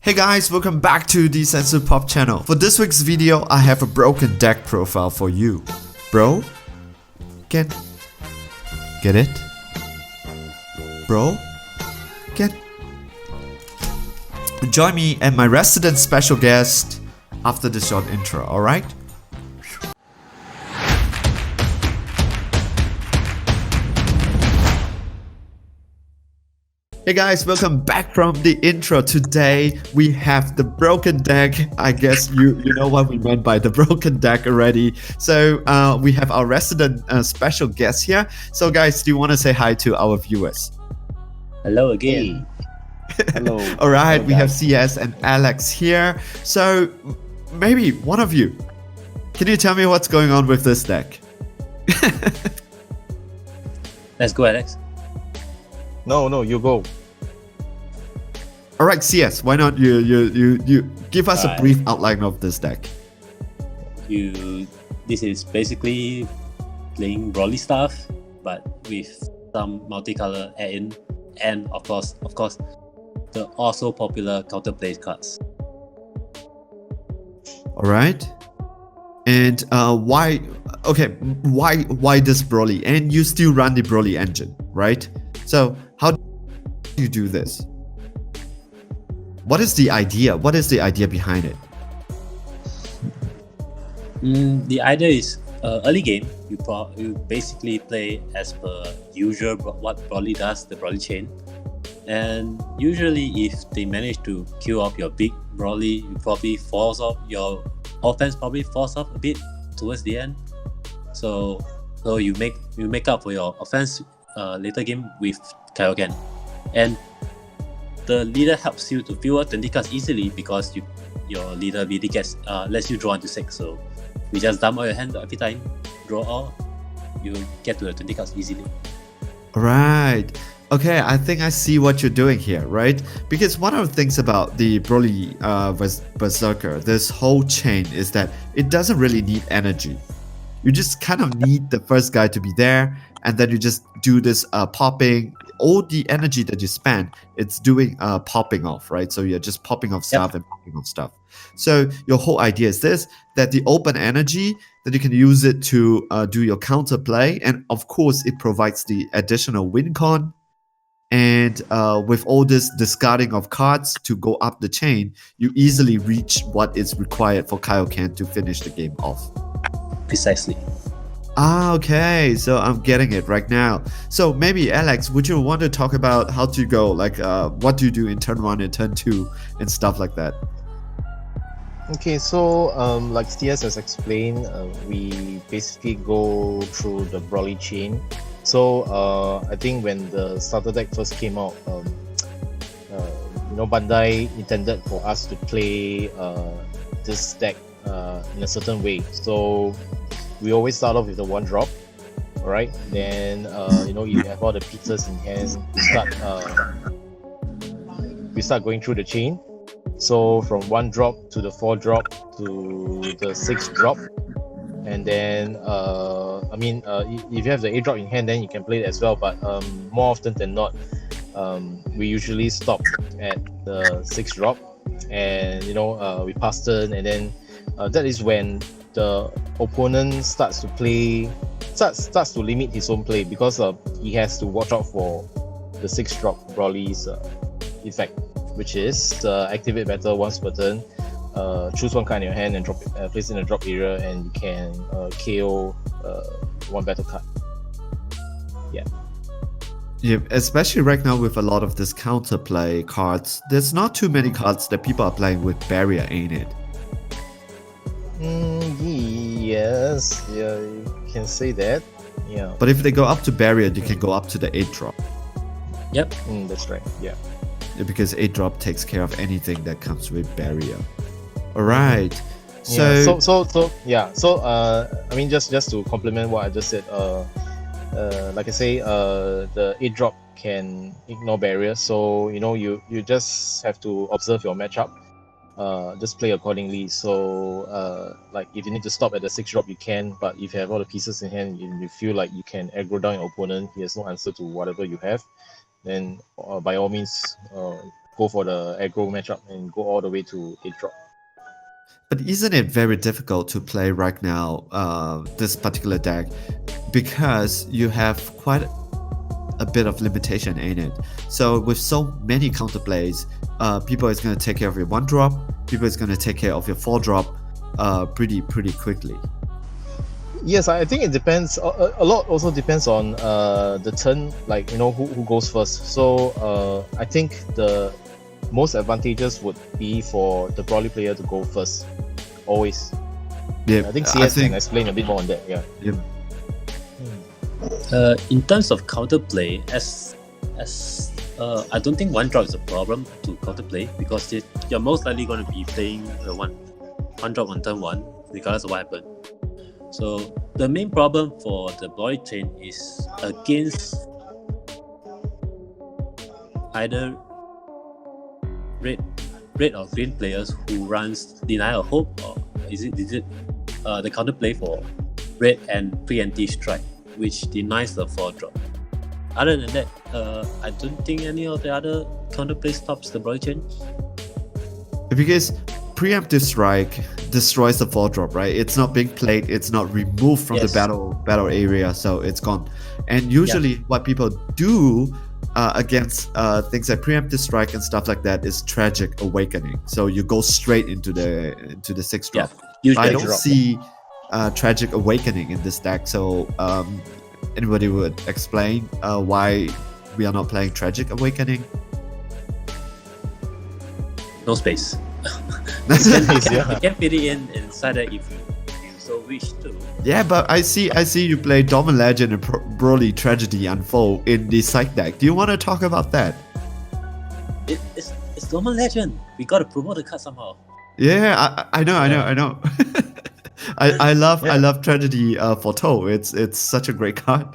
Hey guys, welcome back to the Sensu Pop channel. For this week's video, I have a broken deck profile for you. Bro? Get it? Bro? Join me and my resident special guest after this short intro, alright? Hey guys, welcome back from the intro. Today we have the broken deck. I guess you know what we meant by the broken deck already. So we have our resident special guest here. So guys, do you want to say hi to our viewers? Hello again. Hello. All right, Hello, we have CS and Alex here. So maybe one of you, can you tell me what's going on with this deck? Let's go, Alex. No, you go. All right, CS, why not you give us a Alright. brief outline of this deck? This is basically playing Broly stuff, but with some multicolor add-in, and of course, the also popular counterplay cards. All right. And why this Broly? And you still run the Broly engine, right? So how do you do this? What is the idea? What is the idea behind it? The idea is early game. You basically play as per usual what Broly does, the Broly chain. And usually, if they manage to kill off your big Broly, you probably falls off your offense. Probably falls off a bit towards the end. So you make up for your offense later game with Kaioken, and the leader helps you to fill out 20 cards easily because your leader really lets you draw into 6. So you just dump all your hand every time, draw all, you get to the 20 cards easily. Right. Okay, I think I see what you're doing here, right? Because one of the things about the Broly Berserker, this whole chain, is that it doesn't really need energy. You just kind of need the first guy to be there, and then you just do this popping. All the energy that you spend, it's doing popping off, right? So you're just popping off stuff and popping off stuff. So your whole idea is this, that the open energy, that you can use it to do your counterplay, and of course it provides the additional win con. And with all this discarding of cards to go up the chain, you easily reach what is required for Kaioken to finish the game off. Precisely. Ah, okay, so I'm getting it right now. So maybe Alex, would you want to talk about how to go, like what do you do in turn 1 and turn 2 and stuff like that? Okay, so like CS has explained, we basically go through the Broly chain. So I think when the starter deck first came out, Bandai intended for us to play this deck in a certain way. So we always start off with the 1-drop, alright? Then you have all the pieces in hand. We start going through the chain. So from 1-drop to the 4-drop to the 6-drop, and then if you have the 8-drop in hand, then you can play it as well. But more often than not, we usually stop at the 6-drop, and we pass turn, and then that is when the opponent starts to limit his own play, because he has to watch out for the 6-drop Broly's effect, which is activate battle once per turn, choose one card in your hand and drop it, place it in a drop area, and you can KO one battle card. Yeah, especially right now with a lot of this counterplay cards, there's not too many cards that people are playing with barrier, ain't it? Yes, yeah, you can say that. Yeah. But if they go up to barrier, they can go up to the 8-drop. Yep. That's right. Yeah. Because 8-drop takes care of anything that comes with barrier. Alright. So just to complement what I just said, like I say, the 8-drop can ignore barriers, so you just have to observe your matchup, just play accordingly. So like if you need to stop at the 6-drop, you can, but if you have all the pieces in hand and you feel like you can aggro down your opponent, he has no answer to whatever you have, then by all means go for the aggro matchup and go all the way to 8 drop. But isn't it very difficult to play right now, this particular deck, because you have quite a bit of limitation in it. So with so many counterplays, people is going to take care of your 1 drop, people is going to take care of your 4 drop pretty quickly. Yes, I think it depends. A lot also depends on the turn, like, you know, who goes first. So I think the most advantageous would be for the Broly player to go first, always. Yeah, I think CS can explain a bit more on that. Yeah. In terms of counterplay, as I don't think 1 drop is a problem to counterplay, because you're most likely going to be playing the one drop on turn 1, regardless of what happens. So the main problem for the Broly chain is against either red or green players who runs Denial of Hope, or is it the counterplay for red and pre-empty strike, which denies the 4 drop. Other than that, I don't think any of the other counterplay stops the Broly chain. Because preemptive strike destroys the 4 drop, right? It's not being played, it's not removed from the battle area, so it's gone. And usually what people do against things like preemptive strike and stuff like that is Tragic Awakening. So you go straight into the 6 drop. I don't see Tragic Awakening in this deck, so anybody would explain why we are not playing Tragic Awakening? No space. You can fit it inside it if you so wish to. Yeah, but I see you play Dormant Legend and Broly Tragedy Unfold in the side deck. Do you want to talk about that? It's Dormant Legend. We gotta promote the card somehow. Yeah, I know. I love Tragedy Foretold. It's such a great card.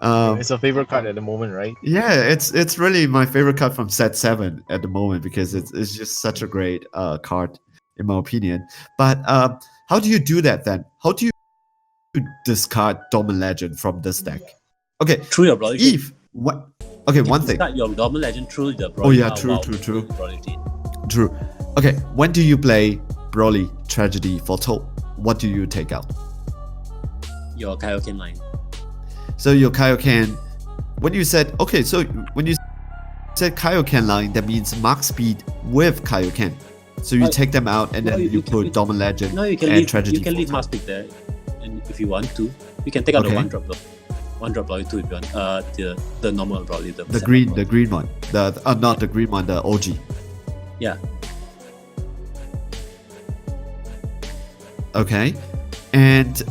It's a favorite card at the moment, right? Yeah, it's really my favorite card from set 7 at the moment, because it's just such a great card in my opinion. But how do you do that then? How do you discard Dormant Legend from this deck? Okay, through your Broly Eve. What? Okay, one thing. Discard your Dormant Legend through the Broly. Oh yeah, true. True. Okay, when do you play Broly Tragedy Foretold? What do you take out? Your Kaioken line. So your Kaioken, when you said Kaioken line, that means Mark Speed with Kaioken. So you take them out and then you put Dormant Legend and Tragedy. You can leave Mark Speed there, and if you want to, you can take out the 1 drop though. 1 drop Broly 2 if you want. The normal Broly, the green one. Not the green one, the OG. Yeah. Okay, and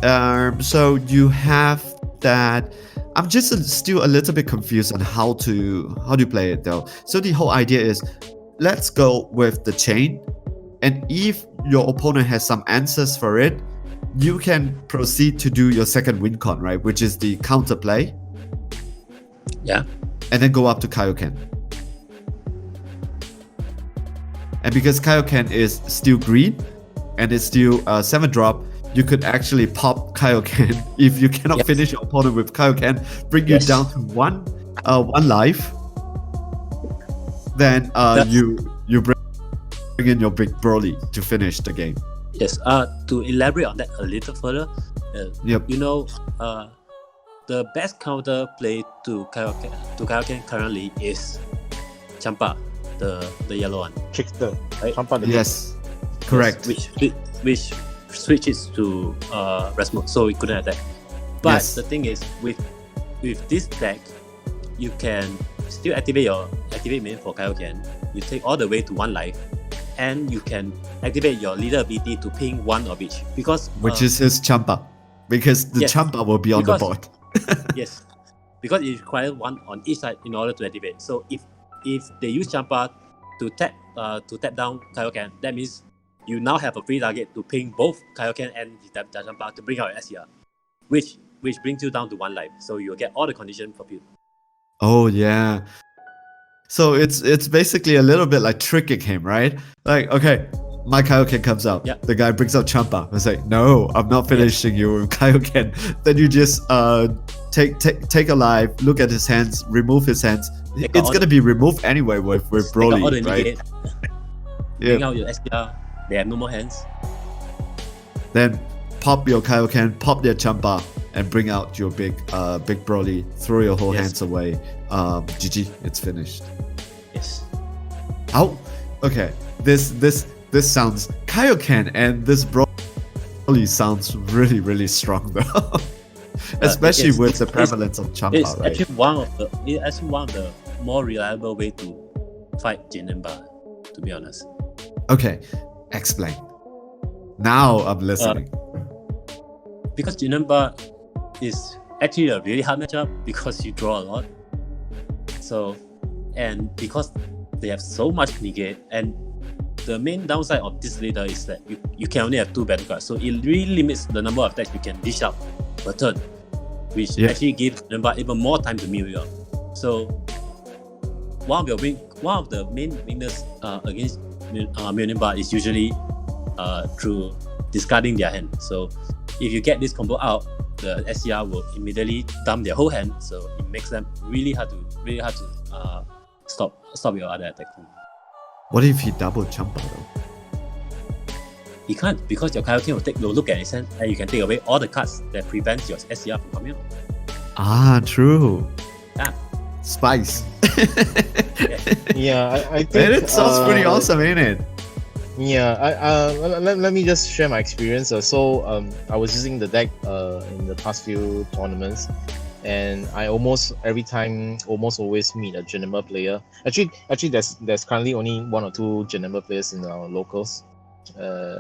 so you have that. I'm just still a little bit confused on how to play it though. So the whole idea is, let's go with the chain, and if your opponent has some answers for it, you can proceed to do your second win con, right? Which is the counter play. Yeah. And then go up to Kaioken. And because Kaioken is still green and it's still 7 drop, you could actually pop Kaioken if you cannot finish your opponent with Kaioken, bring you down to one life. Then you bring in your big Broly to finish the game. Yes. To elaborate on that a little further, you know, the best counter play to Kaioken currently is Champa, the yellow one. Trickster, right? Champa. Yes, correct. Which switches to rest mode, so we couldn't attack. But the thing is, with this deck, you can still activate main for Kaioken. You take all the way to 1 life, and you can activate your leader ability to ping 1 of each, because which is his Champa, because the Champa will be on the board. Yes, because it requires 1 on each side in order to activate. So if they use Champa to tap down Kaioken, that means you now have a free target to ping both Kaioken and the Champa to bring out your SCR, which brings you down to 1 life. So you'll get all the conditions fulfilled. Oh yeah. So it's basically a little bit like tricking him, right? Like, okay, my Kaioken comes out. Yeah. The guy brings out Champa. I say, no, I'm not finishing you with Kaioken. Then you just take a life, look at his hands, remove his hands, it's gonna be removed anyway with Take out all the Broly, right? negate, bring out your SDR. They have no more hands. Then pop your Kaioken, pop their champa, and bring out your big Broly. Throw your whole Yes. hands away. GG, it's finished. Yes. Oh, okay. This sounds Kaioken and this Broly sounds really strong though. Especially It's- with the it's- prevalence of champa, It's right? actually one of the more reliable way to fight Jinenba, to be honest. Okay, explain. Now I'm listening. Because Jinenba is actually a really hard matchup because you draw a lot. So, and because they have so much negate, and the main downside of this leader is that you can only have 2 battle cards. So it really limits the number of attacks you can dish out per turn, which Yeah. actually gives Jinenba even more time to mill you up. So one of the main weakness against Jinenba is usually through discarding their hand. So if you get this combo out, the SCR will immediately dump their whole hand. So it makes them really hard to stop your other attack. What if he double champa though? You can't, because your Kaioken will look at his hand and you can take away all the cards that prevent your SCR from coming out. Ah, true. Yeah. Spice. Yeah, I think Man, it sounds pretty awesome, ain't it? Yeah, let me just share my experience. I was using the deck in the past few tournaments, and I almost always meet a Jinenba player. Actually, there's currently only 1 or 2 Jinenba players in our locals.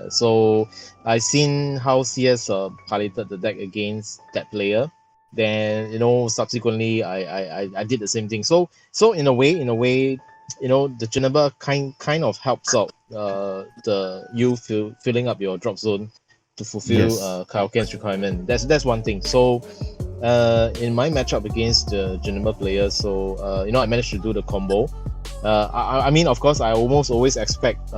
So I seen how CS piloted the deck against that player. Then subsequently I did the same thing. So in a way, the Jinenba kind of helps out filling up your drop zone to fulfill Yes. Kaioken's requirement. That's one thing. So in my matchup against the Jinenba player, I managed to do the combo. I mean, of course, I almost always expect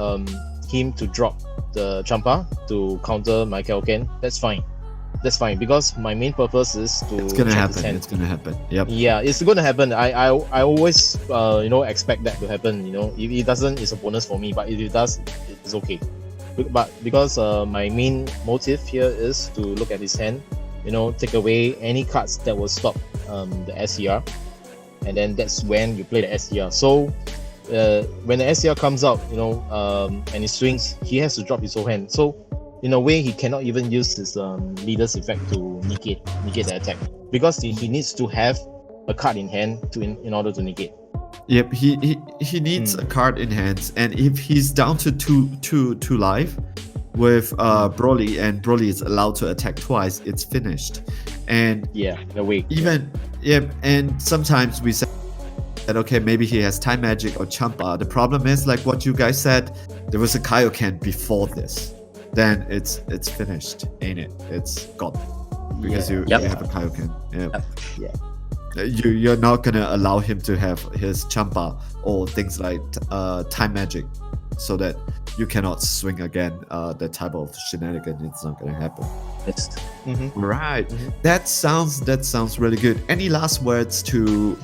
him to drop the champa to counter my Kaioken. That's fine because my main purpose is to It's gonna check his happen. hand. It's gonna happen. Yep. Yeah, it's gonna happen. I always expect that to happen. If it doesn't, it's a bonus for me. But if it does, it's okay. But because my main motive here is to look at his hand, take away any cards that will stop the SCR, and then that's when you play the SCR. So when the SCR comes out, and he swings, he has to drop his whole hand. So in a way, he cannot even use his leader's effect to negate the attack because he needs to have a card in hand in order to negate. Yep. He needs a card in hands, and if he's down to two life with Broly, and Broly is allowed to attack twice, it's finished. And Yeah, in a way. and sometimes we said that okay, maybe he has time magic or champa. The problem is, like what you guys said, there was a Kaioken before this. Then it's finished, ain't it? It's gone because you have a Kaioken. Yeah. You're not gonna allow him to have his champa or things like time magic, so that you cannot swing again. That type of shenanigan, it's not gonna happen. Yes. Right. That sounds really good. Any last words to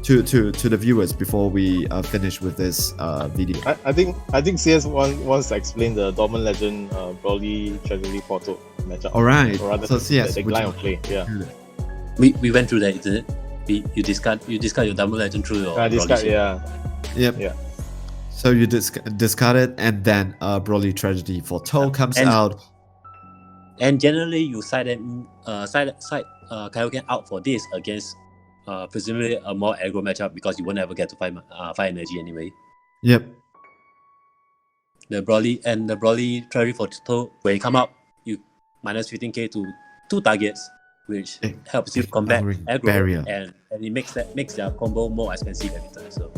the viewers before we finish with this video? I think CS wants to explain the Dormant Legend Broly Tragedy Portal matchup. All right. Or rather, So CS, the would line you- of play. Yeah. We went through that, isn't it? You discard your double legend through your This Broly guy, chain. yeah. Yep. Yeah. So you discard it, and then Broly Tragedy for Toe comes And- out. And generally, you side Kaioken out for this against presumably a more aggro matchup because you won't ever get to find energy anyway. Yep. The Broly Tragedy for Toe, when you come out, you minus 15k to 2 targets, which helps you combat ignoring aggro, barrier. and it makes their combo more expensive every time. So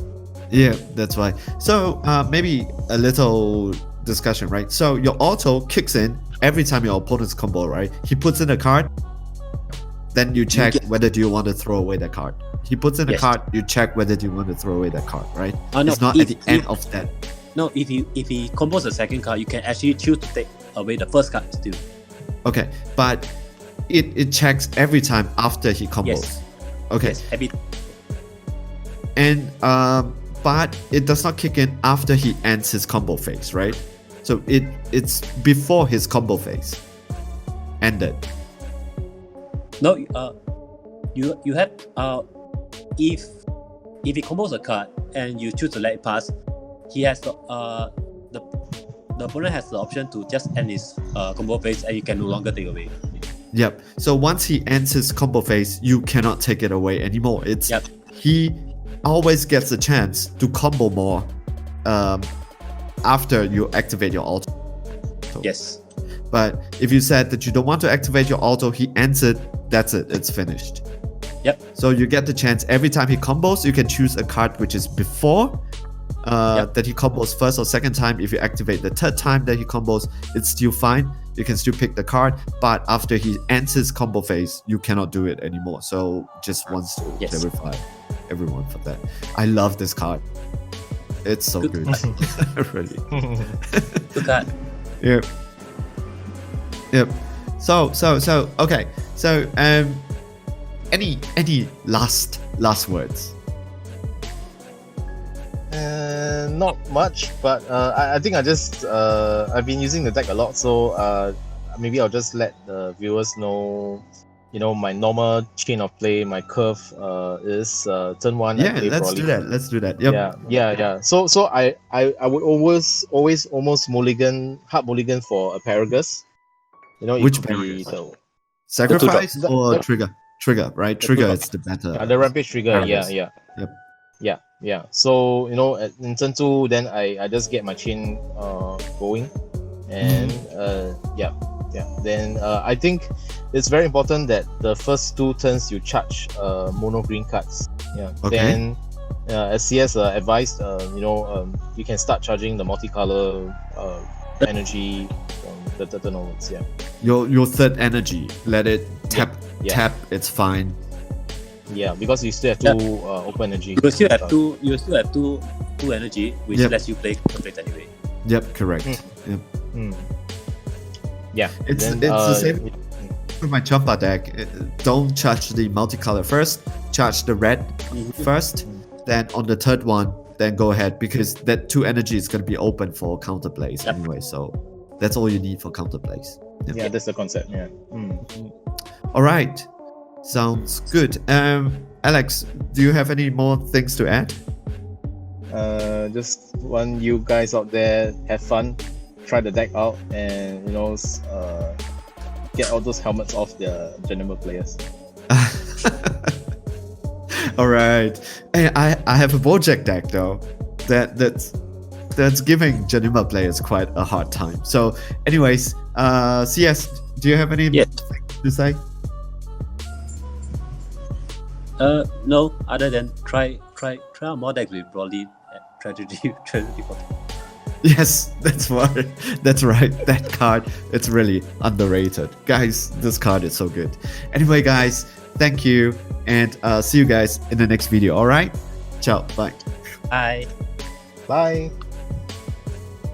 Yeah, that's why. So maybe a little discussion, right? So your auto kicks in every time your opponent's combo, right? He puts in a card, then you check whether do you want to throw away that card. He puts in a Yes. card, you check whether do you want to throw away that card, right? no, It's not at the end of that. No, if he combos the second card, you can actually choose to take away the first card still. Okay, but it checks every time after he combos. Yes. Okay. Yes, every and but it does not kick in after he ends his combo phase, right? So it's before his combo phase ended. No, you have if he combos a card and you choose to let it pass, he has the opponent has the option to just end his combo phase and you can no longer take away. Yep. So once he ends his combo phase, you cannot take it away anymore. It's he always gets a chance to combo more after you activate your auto. Yes. But if you said that you don't want to activate your auto, he ends it, that's it, it's finished. Yep. So you get the chance every time he combos, you can choose a card which is before that he combos first or second time. If you activate the third time that he combos, it's still fine. You can still pick the card, but after he ends his combo phase, you cannot do it anymore. So just wants to clarify everyone for that. I love this card. It's so good. Really. Good card. Yep. Yep. So okay. So any last words? Not much, but I think I've been using the deck a lot, so maybe I'll just let the viewers know, my normal chain of play, my curve is turn one. Yeah, I play let's Broly. do that. Let's do that. Yep. Yeah. So I would always almost hard mulligan for Asparagus. Which Asparagus? Sacrifice or trigger? Trigger, right? Trigger is the better. The rampage trigger. Asparagus. Yep. Yeah. So in turn 2, then I just get my chain going, and Then I think it's very important that the first 2 turns you charge mono green cards. Yeah. Okay. Then as CS advised, you can start charging the multicolor energy from the turn onwards. Yeah. Your third energy, let it tap. It's fine. Yeah, because you still have 2 open energy. You still have two energy, which lets you play conflict anyway. Yep, correct. Yep. Yeah, it's the same with my champa deck. Don't charge the multicolor first. Charge the red first. Then on the third one, then go ahead, because that 2 energy is going to be open for counterplays anyway. So that's all you need for counterplays. Yep. Yeah, that's the concept. Yeah. All right. Sounds good. Alex, do you have any more things to add? Just want you guys out there have fun, try the deck out, and get all those helmets off the Geneva players. All right. Hey, I have a Bojack deck though. That's giving Geneva players quite a hard time. So, anyways, CS, do you have any to say? No, other than try out more decks with Broly. Try to do. Yes, that's right. That card, it's really underrated. Guys, this card is so good. Anyway, guys, thank you, and see you guys in the next video. All right? Ciao. Bye. Bye. Bye.